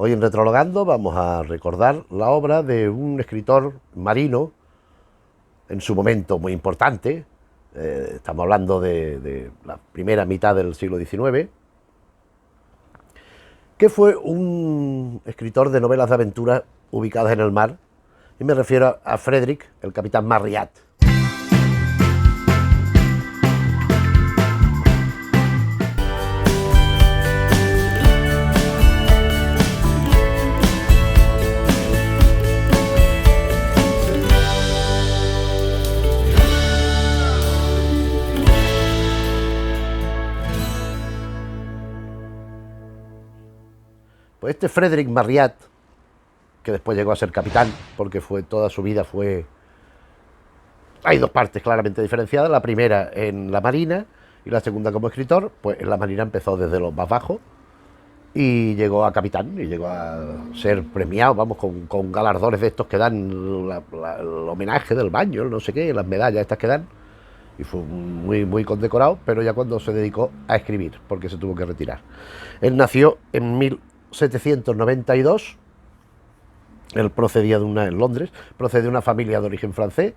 Hoy en Retrologando vamos a recordar la obra de un escritor marino en su momento muy importante. Estamos hablando de la primera mitad del siglo XIX, que fue un escritor de novelas de aventura ubicadas en el mar, y me refiero a Frederick, el capitán Marryat. Pues este Frederick Marryat, que después llegó a ser capitán, porque toda su vida fue... Hay dos partes claramente diferenciadas, la primera en la marina y la segunda como escritor. Pues en la marina empezó desde los más bajos y llegó a capitán y llegó a ser premiado, vamos, con galardones de estos que dan el homenaje del baño, no sé qué, las medallas estas que dan, y fue muy condecorado, pero ya cuando se dedicó a escribir, porque se tuvo que retirar. Él nació en 1792. Él procedía en Londres, procedía de una familia de origen francés,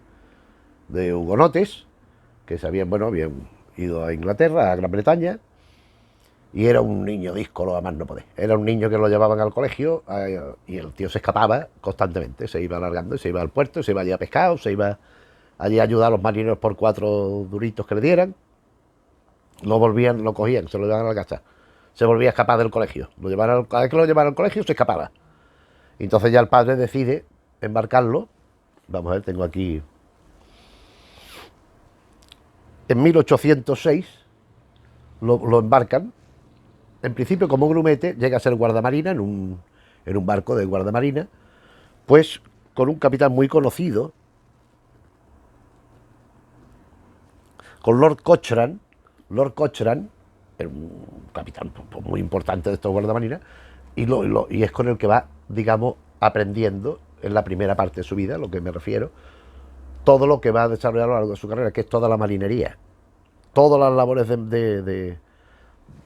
de hugonotes, que habían ido a Inglaterra, a Gran Bretaña, y era un niño díscolo a más no poder. Era un niño que lo llevaban al colegio y el tío se escapaba constantemente, se iba alargando, se iba al puerto, se iba allí a pescar, se iba allí a ayudar a los marineros por 4 duritos que le dieran. Lo cogían, se lo llevaban a la casa. Se volvía a escapar del colegio. Cada vez que lo llevaban al colegio se escapaba. Entonces ya el padre decide embarcarlo. Vamos a ver, tengo aquí... En 1806 lo embarcan. En principio como grumete, llega a ser guardamarina en un barco de guardamarina, pues con un capitán muy conocido, con Lord Cochrane. Lord Cochrane era un capitán muy importante de estos guardamarinas, y es con el que va, digamos, aprendiendo en la primera parte de su vida, lo que me refiero, todo lo que va a desarrollar a lo largo de su carrera, que es toda la marinería, todas las labores de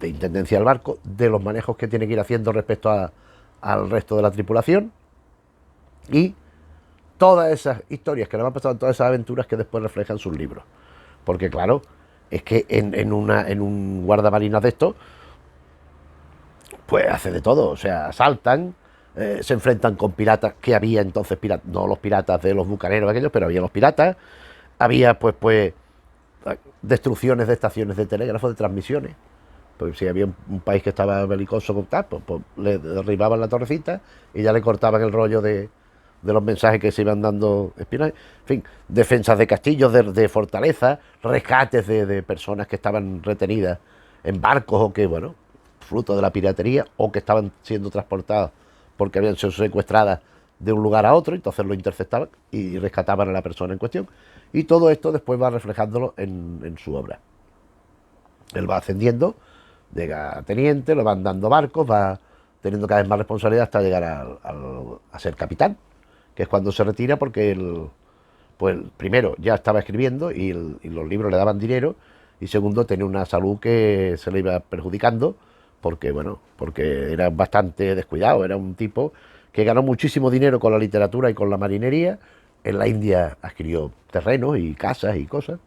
intendencia del barco, de los manejos que tiene que ir haciendo respecto al resto de la tripulación, y todas esas historias que le van pasando, todas esas aventuras que después reflejan sus libros. Porque claro, es que en un guardamarinas de estos, pues hace de todo, o sea, asaltan, se enfrentan con piratas, que había entonces piratas, no los piratas de los bucaneros aquellos, pero había los piratas, había pues destrucciones de estaciones de telégrafo, de transmisiones. Pues si había un país que estaba belicoso con tal, pues le derribaban la torrecita y ya le cortaban el rollo de los mensajes que se iban dando espionaje. En fin, defensas de castillos, de fortalezas, rescates de personas que estaban retenidas en barcos o que, bueno, fruto de la piratería, o que estaban siendo transportadas porque habían sido secuestradas de un lugar a otro, entonces lo interceptaban y rescataban a la persona en cuestión. Y todo esto después va reflejándolo en su obra. Él va ascendiendo, llega a teniente, le van dando barcos, va teniendo cada vez más responsabilidad hasta llegar a ser capitán, que es cuando se retira, porque él, pues primero ya estaba escribiendo y los libros le daban dinero, y segundo tenía una salud que se le iba perjudicando, porque era bastante descuidado. Era un tipo que ganó muchísimo dinero con la literatura y con la marinería. En la India adquirió terrenos y casas y cosas,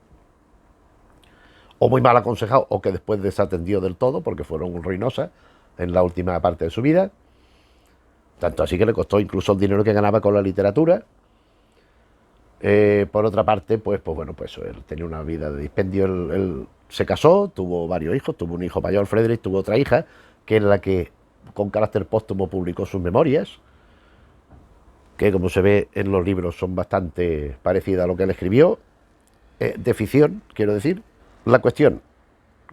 o muy mal aconsejado, o que después desatendió del todo, porque fueron ruinosas en la última parte de su vida. Tanto así que le costó incluso el dinero que ganaba con la literatura. Por otra parte, pues él tenía una vida de dispendio. Él se casó, tuvo varios hijos, tuvo un hijo mayor, Frederick, tuvo otra hija, que es la que con carácter póstumo publicó sus memorias, que como se ve en los libros son bastante parecidas a lo que él escribió, de ficción, quiero decir. La cuestión,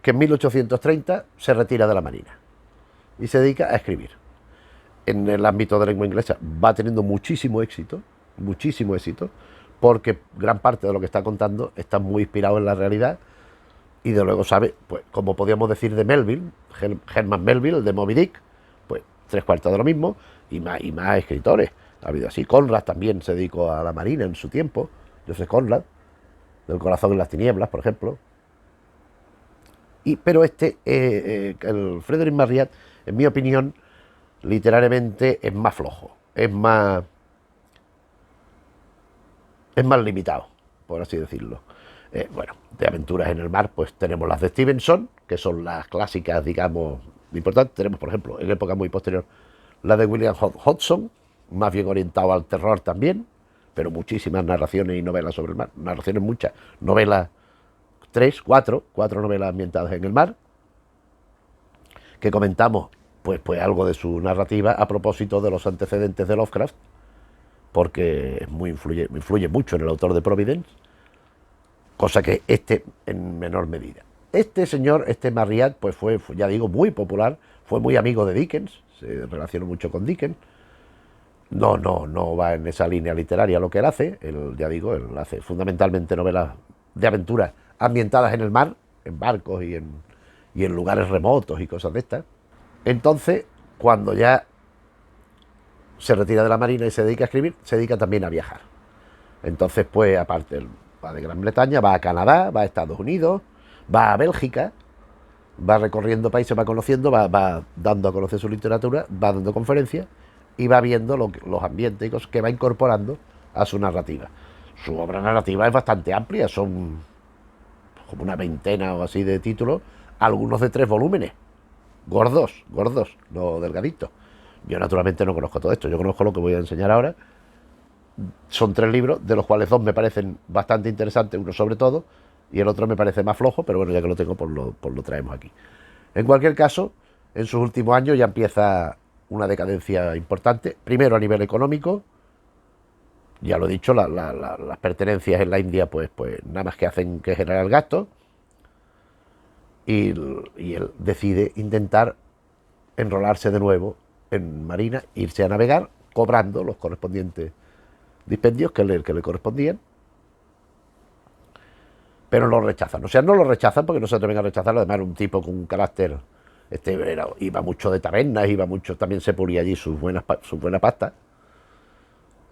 que en 1830 se retira de la marina y se dedica a escribir. En el ámbito de la lengua inglesa va teniendo muchísimo éxito, porque gran parte de lo que está contando está muy inspirado en la realidad, y de luego sabe, pues como podríamos decir de Melville, Herman Melville, el de Moby Dick, pues 3/4 de lo mismo, y más escritores. Ha habido así. Conrad también se dedicó a la marina en su tiempo, Joseph Conrad, del Corazón en las tinieblas, por ejemplo. Pero el Frederick Marryat, en mi opinión, literariamente es más flojo, es más limitado, por así decirlo. Bueno, de aventuras en el mar, pues tenemos las de Stevenson, que son las clásicas, digamos, importantes. Tenemos, por ejemplo, en época muy posterior, la de William Hodgson, más bien orientado al terror también, pero muchísimas narraciones y novelas sobre el mar. Narraciones muchas, novelas, cuatro novelas ambientadas en el mar, que comentamos pues algo de su narrativa a propósito de los antecedentes de Lovecraft, porque es influye mucho en el autor de Providence, cosa que este en menor medida. Este señor, este Marryat, pues fue, ya digo, muy popular, fue muy amigo de Dickens, se relacionó mucho con Dickens. No va en esa línea literaria lo que él hace, ya digo, él hace fundamentalmente novelas de aventuras ambientadas en el mar, en barcos y en lugares remotos y cosas de estas. Entonces, cuando ya se retira de la marina y se dedica a escribir, se dedica también a viajar. Entonces, pues, aparte, va de Gran Bretaña, va a Canadá, va a Estados Unidos, va a Bélgica, va recorriendo países, va conociendo, va dando a conocer su literatura, va dando conferencias y va viendo los ambientes que va incorporando a su narrativa. Su obra narrativa es bastante amplia, son como una veintena o así de títulos, algunos de 3 volúmenes, gordos, no delgaditos. Yo naturalmente no conozco todo esto, yo conozco lo que voy a enseñar ahora. Son 3 libros, de los cuales 2 me parecen bastante interesantes, uno sobre todo, y el otro me parece más flojo, pero bueno, ya que lo tengo, pues lo traemos aquí. En cualquier caso, en sus últimos años ya empieza una decadencia importante, primero a nivel económico, ya lo he dicho, las pertenencias en la India pues nada más que hacen que generar gastos, y él decide intentar enrolarse de nuevo en Marina, irse a navegar, cobrando los correspondientes dispendios que le correspondían, pero lo rechazan. O sea, no lo rechazan porque no se atreven a rechazarlo. Además, era un tipo con un carácter. Iba mucho de tabernas, iba mucho, también se pulía allí su buena pasta.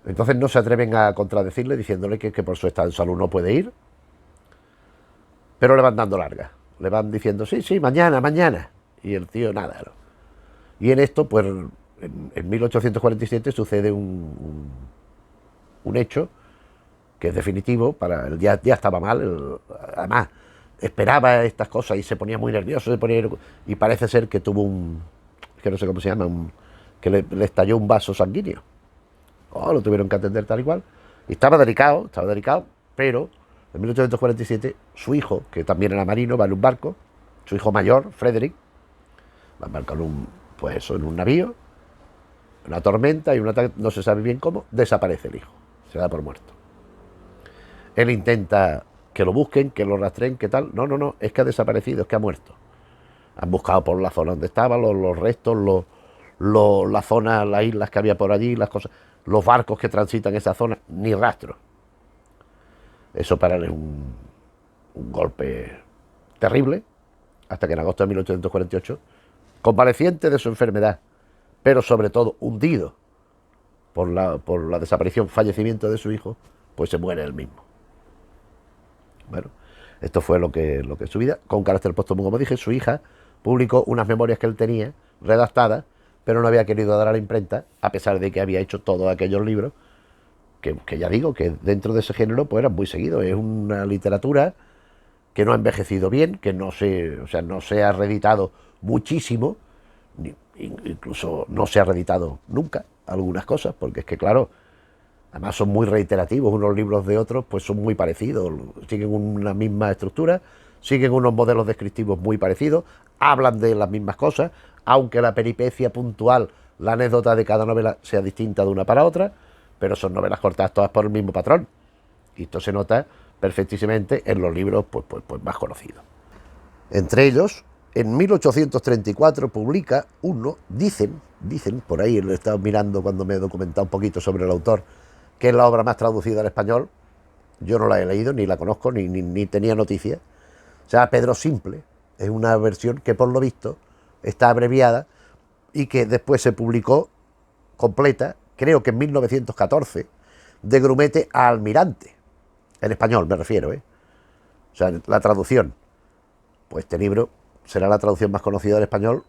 Entonces no se atreven a contradecirle diciéndole que por su estado de salud no puede ir, pero le van dando largas. Le van diciendo, sí, mañana. Y el tío nada, ¿no? Y en esto, pues, en 1847 sucede un hecho que es definitivo, ya estaba mal, además esperaba estas cosas y se ponía muy nervioso, y parece ser que tuvo que no sé cómo se llama, que le estalló un vaso sanguíneo. Lo tuvieron que atender tal y cual. Y estaba delicado, pero en 1847 su hijo, que también era marino, va en un barco, su hijo mayor, Frederick, va embarcado en un navío, una tormenta y no se sabe bien cómo, desaparece el hijo, se da por muerto. Él intenta que lo busquen, que lo rastreen, que tal. No, es que ha desaparecido, es que ha muerto. Han buscado por la zona donde estaba, los restos, la zona, las islas que había por allí, las cosas, los barcos que transitan esa zona, ni rastro. Eso para él es un golpe terrible, hasta que en agosto de 1848, convaleciente de su enfermedad, pero sobre todo hundido por la desaparición, fallecimiento de su hijo, pues se muere él mismo. Bueno, esto fue lo que es su vida, con carácter póstumo, como dije. Su hija publicó unas memorias que él tenía, redactadas, pero no había querido dar a la imprenta, a pesar de que había hecho todos aquellos libros, que ya digo, que dentro de ese género pues eran muy seguidos. Es una literatura que no ha envejecido bien, que no se ha reeditado muchísimo, incluso no se ha reeditado nunca algunas cosas, porque es que claro, además son muy reiterativos unos libros de otros, pues son muy parecidos, siguen una misma estructura, siguen unos modelos descriptivos muy parecidos, hablan de las mismas cosas, aunque la peripecia puntual, la anécdota de cada novela sea distinta de una para otra, pero son novelas cortadas todas por el mismo patrón. Y esto se nota perfectísimamente en los libros pues más conocidos. Entre ellos, en 1834 publica uno, dicen, por ahí lo he estado mirando cuando me he documentado un poquito sobre el autor, que es la obra más traducida al español. Yo no la he leído, ni la conozco, ni tenía noticia. Se llama Pedro Simple. Es una versión que por lo visto está abreviada y que después se publicó completa, creo que en 1914, de Grumete a Almirante. En español me refiero, O sea, la traducción. Pues este libro será la traducción más conocida del español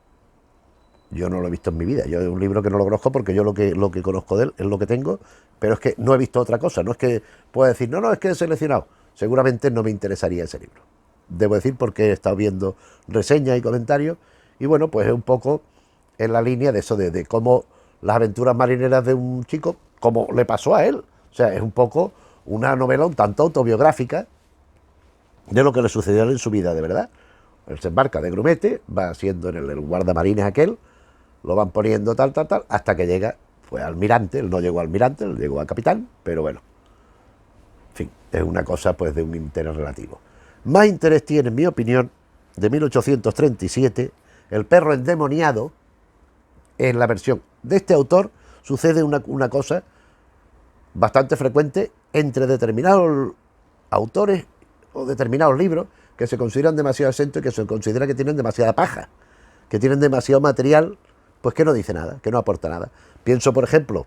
Yo no lo he visto en mi vida. Yo es un libro que no lo conozco porque yo lo que conozco de él es lo que tengo, pero es que no he visto otra cosa. No es que pueda decir, no, es que he seleccionado. Seguramente no me interesaría ese libro. Debo decir porque he estado viendo reseñas y comentarios y bueno, pues es un poco en la línea de eso, de cómo las aventuras marineras de un chico, como le pasó a él. O sea, es un poco una novela un tanto autobiográfica de lo que le sucedió en su vida de verdad. Él se embarca de grumete, va siendo en el guardamarines aquel, lo van poniendo tal, hasta que llega, fue almirante. Él no llegó a almirante, él llegó a capitán, pero bueno, en fin, es una cosa pues de un interés relativo. Más interés tiene, en mi opinión, de 1837, El perro endemoniado. En la versión de este autor sucede una cosa bastante frecuente entre determinados autores o determinados libros que se consideran demasiado exentos y que se considera que tienen demasiada paja, que tienen demasiado material, pues que no dice nada, que no aporta nada. Pienso, por ejemplo,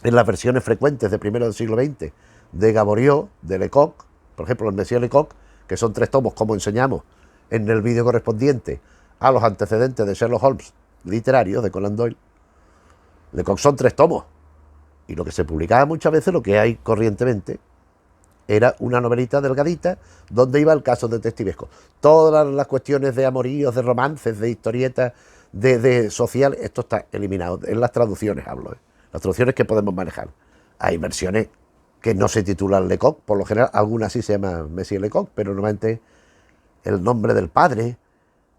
en las versiones frecuentes de primero del siglo XX de Gaboriau, de Lecoq, por ejemplo, el Monsieur Lecoq, que son 3 tomos, como enseñamos en el vídeo correspondiente a los antecedentes de Sherlock Holmes literarios de Conan Doyle. Lecoq son 3 tomos, y lo que se publicaba muchas veces, lo que hay corrientemente, era una novelita delgadita donde iba el caso detectivesco. Todas las cuestiones de amoríos, de romances, de historietas, de social, esto está eliminado. En las traducciones hablo, las traducciones que podemos manejar. Hay versiones que no se titulan Lecoq, por lo general algunas sí se llaman Monsieur Lecoq, pero normalmente el nombre del padre,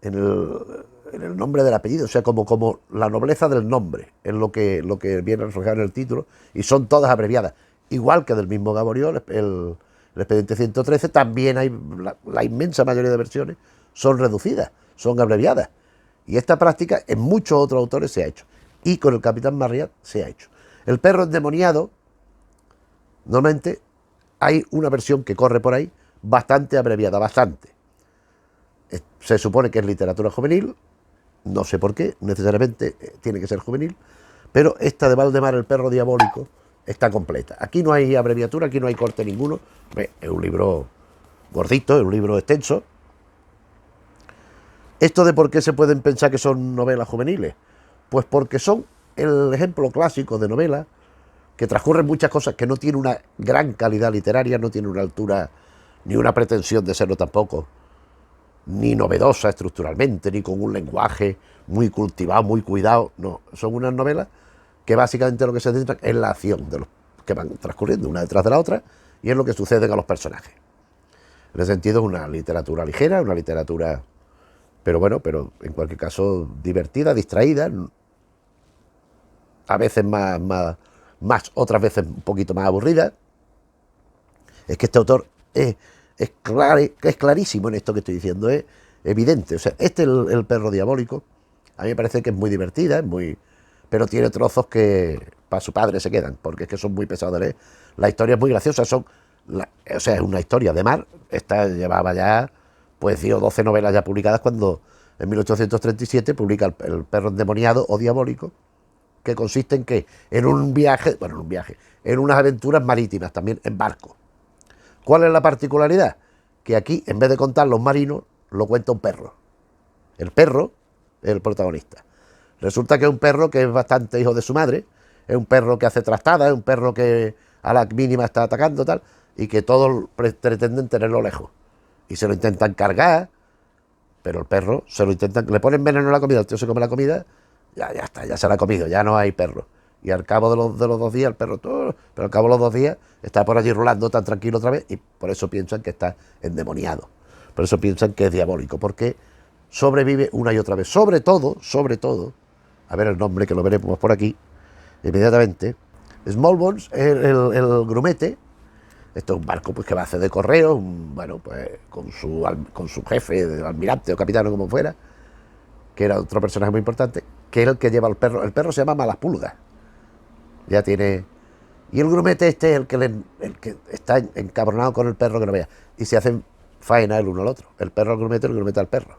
en el nombre del apellido, o sea, como la nobleza del nombre, es lo que viene reflejado en el título, y son todas abreviadas. Igual que del mismo Gaboriau, el expediente 113, también hay la inmensa mayoría de versiones son reducidas, son abreviadas. Y esta práctica en muchos otros autores se ha hecho. Y con el Capitán Marryat se ha hecho. El perro endemoniado, normalmente hay una versión que corre por ahí bastante abreviada, bastante. Se supone que es literatura juvenil, no sé por qué, necesariamente tiene que ser juvenil, pero esta de Valdemar, el perro diabólico, está completa. Aquí no hay abreviatura, aquí no hay corte ninguno. Es un libro gordito, es un libro extenso. Esto de por qué se pueden pensar que son novelas juveniles, pues porque son el ejemplo clásico de novela que transcurren muchas cosas, que no tiene una gran calidad literaria, no tiene una altura ni una pretensión de serlo tampoco, ni novedosa estructuralmente, ni con un lenguaje muy cultivado, muy cuidado. No, son unas novelas que básicamente lo que se centra es la acción de los que van transcurriendo una detrás de la otra, y es lo que sucede a los personajes. En ese sentido es una literatura ligera, una literatura, pero bueno, pero en cualquier caso divertida, distraída, a veces más, otras veces un poquito más aburrida. Es que este autor es clarísimo en esto que estoy diciendo, es evidente. O sea, el perro diabólico, a mí me parece que es muy divertida, pero tiene trozos que para su padre se quedan, porque es que son muy pesados de leer. La historia es muy graciosa, o sea, es una historia de mar. Esta llevaba ya, pues 10 o 12 novelas ya publicadas cuando en 1837 publica el perro endemoniado o diabólico, que consiste en que en unas aventuras marítimas, también en barco. ¿Cuál es la particularidad? Que aquí, en vez de contar los marinos, lo cuenta un perro. El perro es el protagonista. Resulta que es un perro que es bastante hijo de su madre, es un perro que hace trastadas, es un perro que a la mínima está atacando, tal, y que todos pretenden tenerlo lejos. Y se lo intentan cargar, pero el perro le ponen veneno a la comida, el tío se come la comida, ya está, ya se la ha comido, ya no hay perro. Y al cabo de los 2 días, el perro, pero al cabo de los 2 días, está por allí rolando tan tranquilo otra vez, y por eso piensan que está endemoniado. Por eso piensan que es diabólico, porque sobrevive una y otra vez. Sobre todo, a ver el nombre, que lo veremos por aquí inmediatamente. Smallbones es el grumete. Esto es un barco pues que va a hacer de correo, bueno, pues con su jefe, de almirante o capitán o como fuera, que era otro personaje muy importante, que es el que lleva el perro. El perro se llama Malaspulga. Ya tiene. Y el grumete este es el que está encabronado con el perro, que no vea. Y se hacen faena el uno al otro. El perro al grumete, el grumete al perro.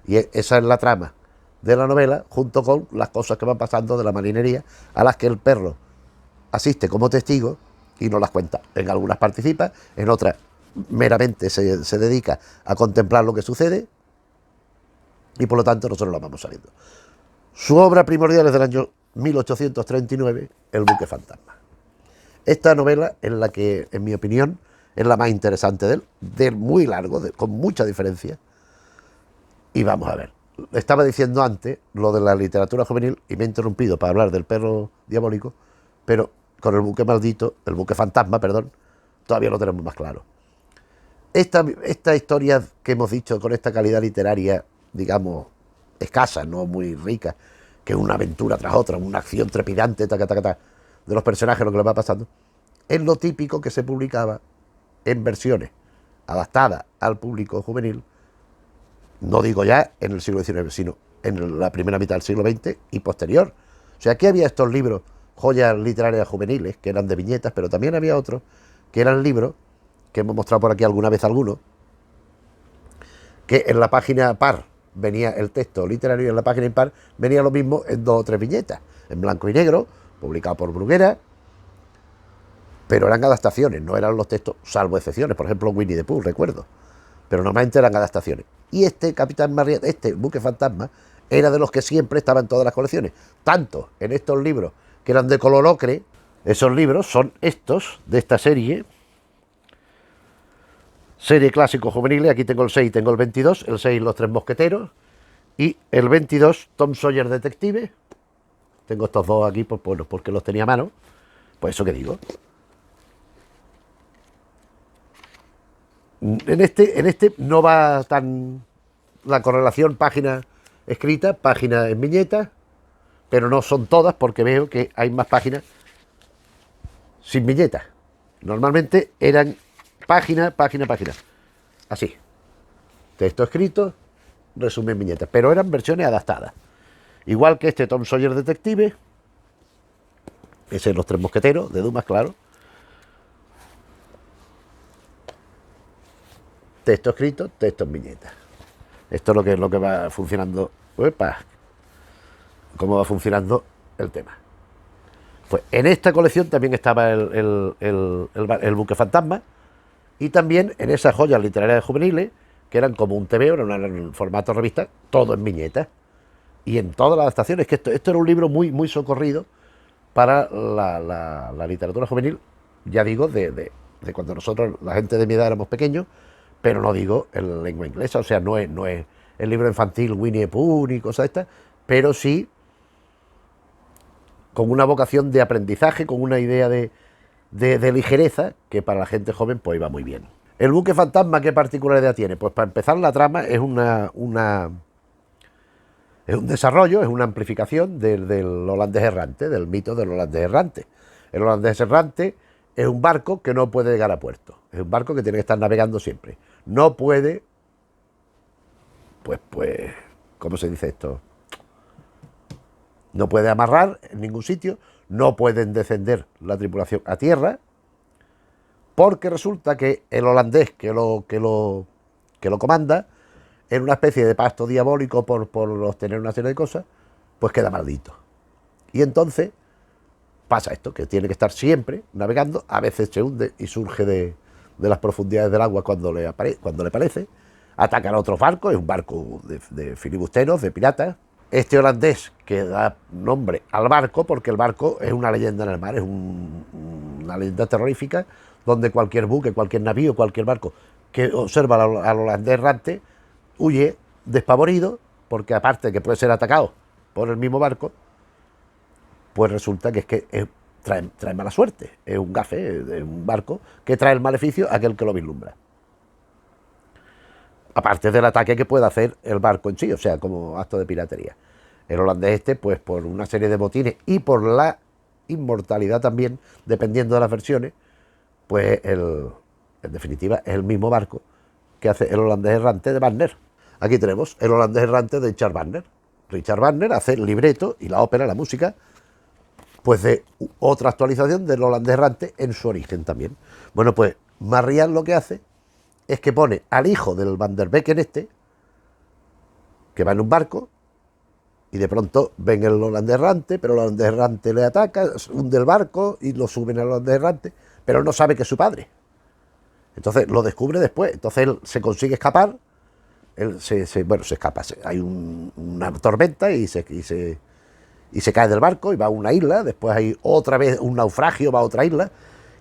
Y esa es la trama de la novela, junto con las cosas que van pasando de la marinería, a las que el perro asiste como testigo y no las cuenta. En algunas participa, en otras meramente se dedica a contemplar lo que sucede, y por lo tanto nosotros lo vamos sabiendo. Su obra primordial es del año 1839, El buque fantasma. Esta novela es la que, en mi opinión, es la más interesante de él muy largo, con mucha diferencia. Y vamos a ver, estaba diciendo antes lo de la literatura juvenil y me he interrumpido para hablar del perro diabólico, pero con el buque maldito, el buque fantasma, perdón, todavía lo tenemos más claro. Esta historia que hemos dicho con esta calidad literaria, digamos, escasa, no muy rica, que es una aventura tras otra, una acción trepidante, de los personajes, lo que les va pasando, es lo típico que se publicaba en versiones adaptadas al público juvenil, no digo ya en el siglo XIX, sino en la primera mitad del siglo XX y posterior. O sea, aquí había estos libros, joyas literarias juveniles, que eran de viñetas, pero también había otros que eran libros, que hemos mostrado por aquí alguna vez algunos, que en la página par venía el texto literario y en la página impar venía lo mismo en 2 o 3 viñetas, en blanco y negro, publicado por Bruguera, pero eran adaptaciones, no eran los textos, salvo excepciones, por ejemplo Winnie the Pooh, recuerdo, pero normalmente eran adaptaciones. Y este Capitán Marriott, este buque fantasma, era de los que siempre estaba en todas las colecciones, tanto en estos libros que eran de color ocre. Esos libros son estos, de esta serie clásico juvenil. Aquí tengo el 6 y tengo el 22, el 6 Los Tres Mosqueteros y el 22 Tom Sawyer Detective. Tengo estos dos aquí pues, bueno, porque los tenía a mano, pues eso que digo. En este no va tan la correlación página escrita, página en viñeta, pero no son todas porque veo que hay más páginas sin viñeta. Normalmente eran página, así. Texto escrito, resumen, viñetas, pero eran versiones adaptadas. Igual que este Tom Sawyer Detective, ese es Los Tres Mosqueteros, de Dumas, claro. Texto escrito, texto en viñeta. Esto es lo que va funcionando. Uepa, cómo va funcionando el tema. Pues en esta colección también estaba el buque fantasma y también en esas joyas literarias juveniles que eran como un TVO, eran en formato revista, todo en viñetas y en todas las adaptaciones. Que esto era un libro muy, muy socorrido para la literatura juvenil, ya digo, de cuando nosotros, la gente de mi edad, éramos pequeños, pero no digo en lengua inglesa, o sea, no es el libro infantil Winnie the Pooh ni cosas estas, pero sí con una vocación de aprendizaje, con una idea de ligereza, que para la gente joven pues iba muy bien. El buque fantasma, ¿qué particularidad tiene? Pues para empezar, la trama es es un desarrollo, es una amplificación del holandés errante, del mito del holandés errante. El holandés errante es un barco que no puede llegar a puerto, es un barco que tiene que estar navegando siempre. No puede, pues, ¿cómo se dice esto? No puede amarrar en ningún sitio, no pueden descender la tripulación a tierra, porque resulta que el holandés que lo comanda, en una especie de pacto diabólico por obtener una serie de cosas, pues queda maldito. Y entonces pasa esto, que tiene que estar siempre navegando, a veces se hunde y surge de las profundidades del agua cuando le parece, atacan a otros barcos, es un barco de filibusteros, de piratas. Este holandés que da nombre al barco, porque el barco es una leyenda en el mar, es una leyenda terrorífica, donde cualquier buque, cualquier navío, cualquier barco que observa al holandés errante huye despavorido, porque aparte de que puede ser atacado por el mismo barco, pues resulta que trae mala suerte, es un gafe, es un barco que trae el maleficio a aquel que lo vislumbra. Aparte del ataque que puede hacer el barco en sí, o sea, como acto de piratería. El holandés pues por una serie de botines y por la inmortalidad también, dependiendo de las versiones, pues en definitiva es el mismo barco que hace el holandés errante de Wagner. Aquí tenemos el holandés errante de Richard Wagner. Richard Wagner hace el libreto y la ópera, la música, pues de otra actualización del holandés errante en su origen también. Bueno, pues Marriott lo que hace es que pone al hijo del Van der Becken que va en un barco, y de pronto ven el holandés errante, pero el holandés errante le ataca, hunde el barco y lo suben al holandés errante, pero él no sabe que es su padre. Entonces lo descubre después, entonces él se consigue escapar bueno, se escapa. Hay una tormenta y se cae del barco y va a una isla. Después hay otra vez un naufragio, va a otra isla.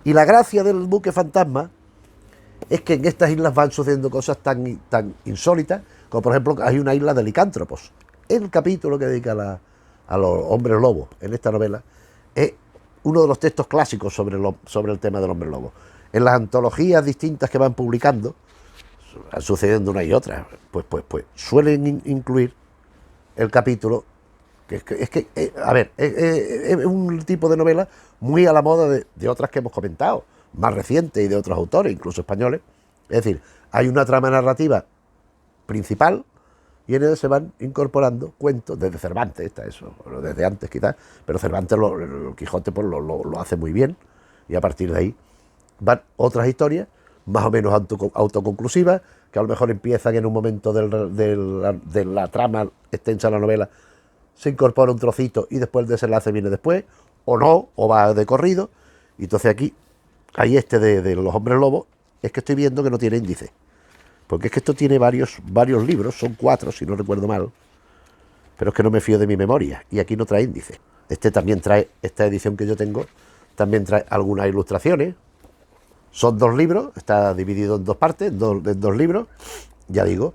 Y la gracia del buque fantasma es que en estas islas van sucediendo cosas tan insólitas, como por ejemplo hay una isla de licántropos. El capítulo que dedica a los hombres lobos en esta novela es uno de los textos clásicos sobre el tema del hombre lobo. En las antologías distintas que van publicando, sucediendo una y otra, pues suelen incluir el capítulo, es un tipo de novela muy a la moda de otras que hemos comentado, más recientes y de otros autores, incluso españoles. Es decir, hay una trama narrativa principal y en ella se van incorporando cuentos, desde Cervantes, desde antes quizás, pero Cervantes, el Quijote, pues lo hace muy bien, y a partir de ahí van otras historias, más o menos autoconclusivas, que a lo mejor empiezan en un momento de la trama extensa de la novela, se incorpora un trocito y después el desenlace viene después, o no, o va de corrido. Y entonces aquí hay de los hombres lobos, es que estoy viendo que no tiene índice, porque es que esto tiene varios libros, son 4 si no recuerdo mal, pero es que no me fío de mi memoria, y aquí no trae índice. También trae, esta edición que yo tengo, también trae algunas ilustraciones. Son 2 libros, está dividido en 2 partes, en dos libros, ya digo,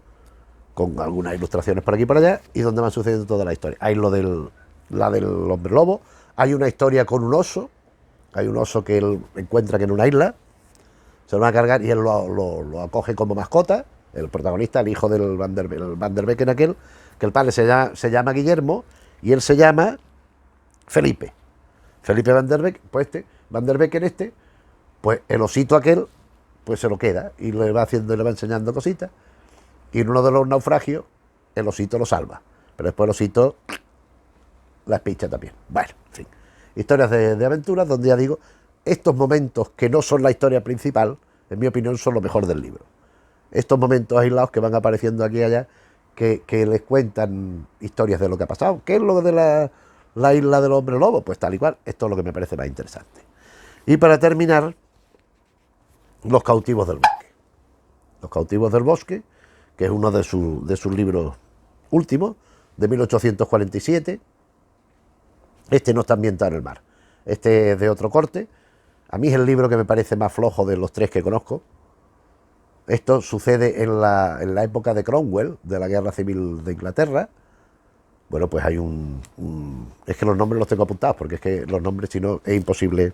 con algunas ilustraciones por aquí y por allá, y donde van sucediendo toda la historia. Hay la del hombre lobo, hay una historia con un oso, hay un oso que él encuentra que en una isla, se lo van a cargar y él lo acoge como mascota, el protagonista, el hijo del Van der Beek en aquel, que el padre se llama Guillermo y él se llama Felipe Van der Beek, pues Van der Beek pues el osito aquel, pues se lo queda y le va enseñando cositas, y en uno de los naufragios el osito lo salva, pero después el osito la espicha también. Bueno, en fin, historias de aventuras donde, ya digo, estos momentos que no son la historia principal, en mi opinión, son lo mejor del libro. Estos momentos aislados que van apareciendo aquí y allá, que les cuentan historias de lo que ha pasado. ¿Qué es lo de la isla del hombre lobo? Pues tal y cual, esto es lo que me parece más interesante. Y para terminar, Los cautivos del bosque. Los cautivos del bosque, que es uno de sus libros últimos, de 1847. Este no está ambientado en el mar. Este es de otro corte. A mí es el libro que me parece más flojo de los 3 que conozco. Esto sucede en la época de Cromwell, de la Guerra Civil de Inglaterra. Bueno, pues hay es que los nombres los tengo apuntados, porque es que los nombres, si no, es imposible.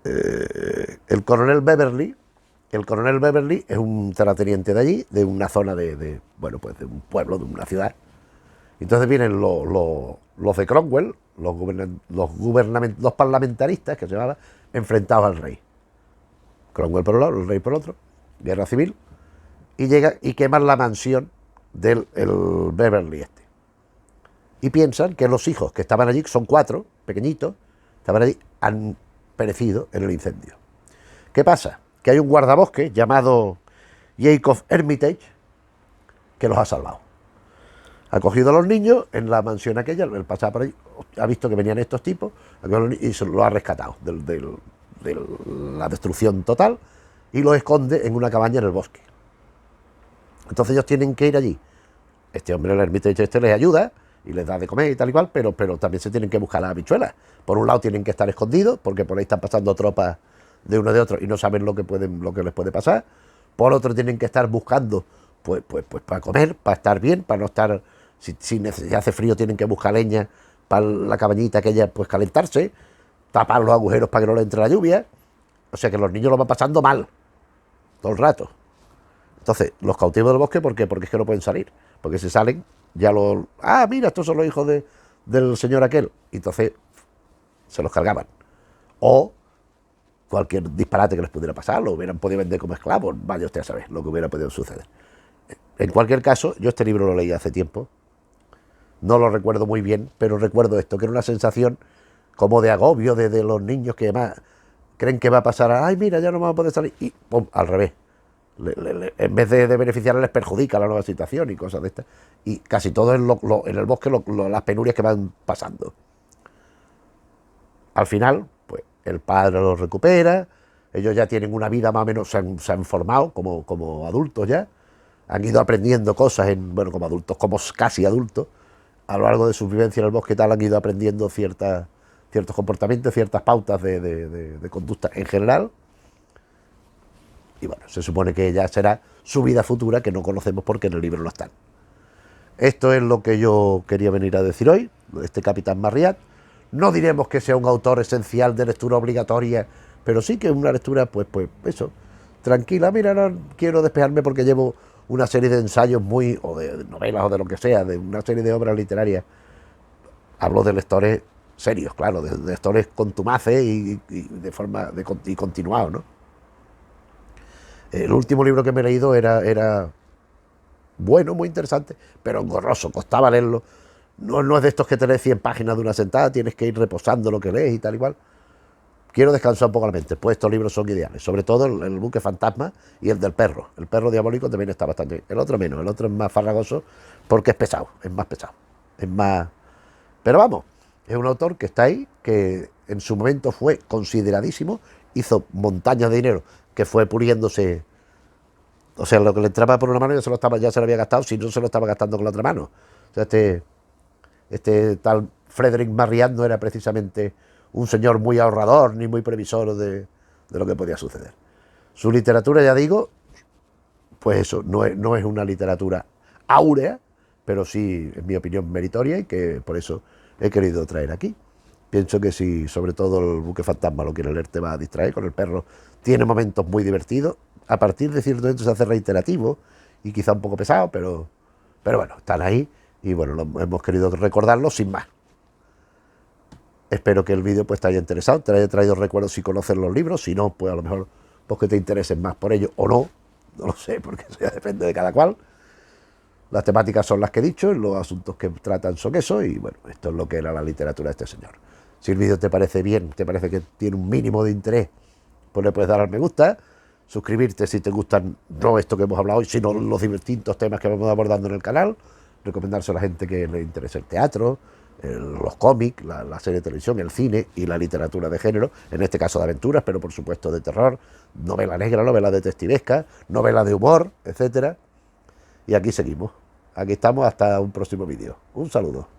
El coronel Beverly es un terrateniente de allí, de una zona bueno, pues de un pueblo, de una ciudad. Entonces vienen los de Cromwell, los parlamentaristas, que se llamaban, enfrentados al rey. Cromwell por un lado, el rey por otro, guerra civil, y llegan y queman la mansión del Beverly Y piensan que los hijos que estaban allí, que son 4, pequeñitos, estaban allí, han perecido en el incendio. ¿Qué pasa? Que hay un guardabosque llamado Jacob Armitage que los ha salvado. Ha cogido a los niños en la mansión aquella, él pasaba por ahí, ha visto que venían estos tipos, y se lo ha rescatado de la destrucción total, y los esconde en una cabaña en el bosque. Entonces ellos tienen que ir allí. Este hombre, el Armitage les ayuda y les da de comer y tal y cual, pero también se tienen que buscar las habichuelas. Por un lado tienen que estar escondidos, porque por ahí están pasando tropas de uno de otro y no saben lo que les puede pasar. Por otro tienen que estar buscando pues para comer, para estar bien, para no estar, si hace frío tienen que buscar leña para la cabañita aquella, pues calentarse, tapar los agujeros para que no le entre la lluvia. O sea que los niños lo van pasando mal todo el rato. Entonces, los cautivos del bosque, ¿por qué? Porque es que no pueden salir, porque si salen ya mira, estos son los hijos del señor aquel, y entonces se los cargaban, o cualquier disparate que les pudiera pasar, lo hubieran podido vender como esclavos, vaya usted a saber lo que hubiera podido suceder. En cualquier caso, yo este libro lo leí hace tiempo, no lo recuerdo muy bien, pero recuerdo esto, que era una sensación como de agobio de los niños que además creen que va a pasar, ay mira, ya no vamos a poder salir, y pum, al revés. En vez de beneficiarles, les perjudica la nueva situación y cosas de estas. Y casi todo en el bosque, las penurias que van pasando. Al final, pues el padre lo recupera, ellos ya tienen una vida más o menos, se han formado como adultos ya, han ido aprendiendo cosas, bueno, como adultos, como casi adultos, a lo largo de su vivencia en el bosque y tal, han ido aprendiendo ciertos comportamientos, ciertas pautas de conducta en general. Y bueno, se supone que ya será su vida futura, que no conocemos porque en el libro no están. Esto es lo que yo quería venir a decir hoy, este Capitán Marryat. No diremos que sea un autor esencial de lectura obligatoria, pero sí que es una lectura, pues eso, tranquila. Mira, no quiero despejarme porque llevo una serie de ensayos o de novelas o de lo que sea, de una serie de obras literarias. Hablo de lectores serios, claro, de lectores contumaces y de forma y continuado, ¿no? El último libro que me he leído era bueno, muy interesante, pero engorroso, costaba leerlo. No es de estos que te lees 100 páginas de una sentada, tienes que ir reposando lo que lees y tal igual. Quiero descansar un poco la mente, pues estos libros son ideales, sobre todo el buque fantasma y el del perro. El perro diabólico también está bastante bien. El otro menos, el otro es más farragoso porque es pesado, es más pesado, es más... Pero vamos, es un autor que está ahí, que en su momento fue consideradísimo, hizo montañas de dinero, que fue puliéndose. O sea, lo que le entraba por una mano ya se lo había gastado, si no se lo estaba gastando con la otra mano. O sea, este tal Frederick Marryat no era precisamente un señor muy ahorrador ni muy previsor de lo que podía suceder. Su literatura, ya digo, pues eso, no es una literatura áurea, pero sí, en mi opinión, meritoria, y que por eso he querido traer aquí. Pienso que si sobre todo el buque fantasma lo quiere leer, te va a distraer. Con el perro tiene momentos muy divertidos, a partir de cierto momento se hace reiterativo y quizá un poco pesado, pero bueno, están ahí y bueno, hemos querido recordarlo sin más. Espero que el vídeo pues te haya interesado, te haya traído recuerdos si conoces los libros, si no, pues a lo mejor pues que te intereses más por ello o no lo sé, porque eso ya depende de cada cual. Las temáticas son las que he dicho, los asuntos que tratan son eso, y bueno, esto es lo que era la literatura de este señor. Si el vídeo te parece bien, te parece que tiene un mínimo de interés, pues le puedes dar al me gusta, suscribirte si te gustan, no esto que hemos hablado hoy, sino los distintos temas que vamos abordando en el canal, recomendarse a la gente que le interese el teatro, los cómics, la serie de televisión, el cine y la literatura de género, en este caso de aventuras, pero por supuesto de terror, novela negra, novela detectivesca, novela de humor, etcétera. Y aquí seguimos. Aquí estamos hasta un próximo vídeo. Un saludo.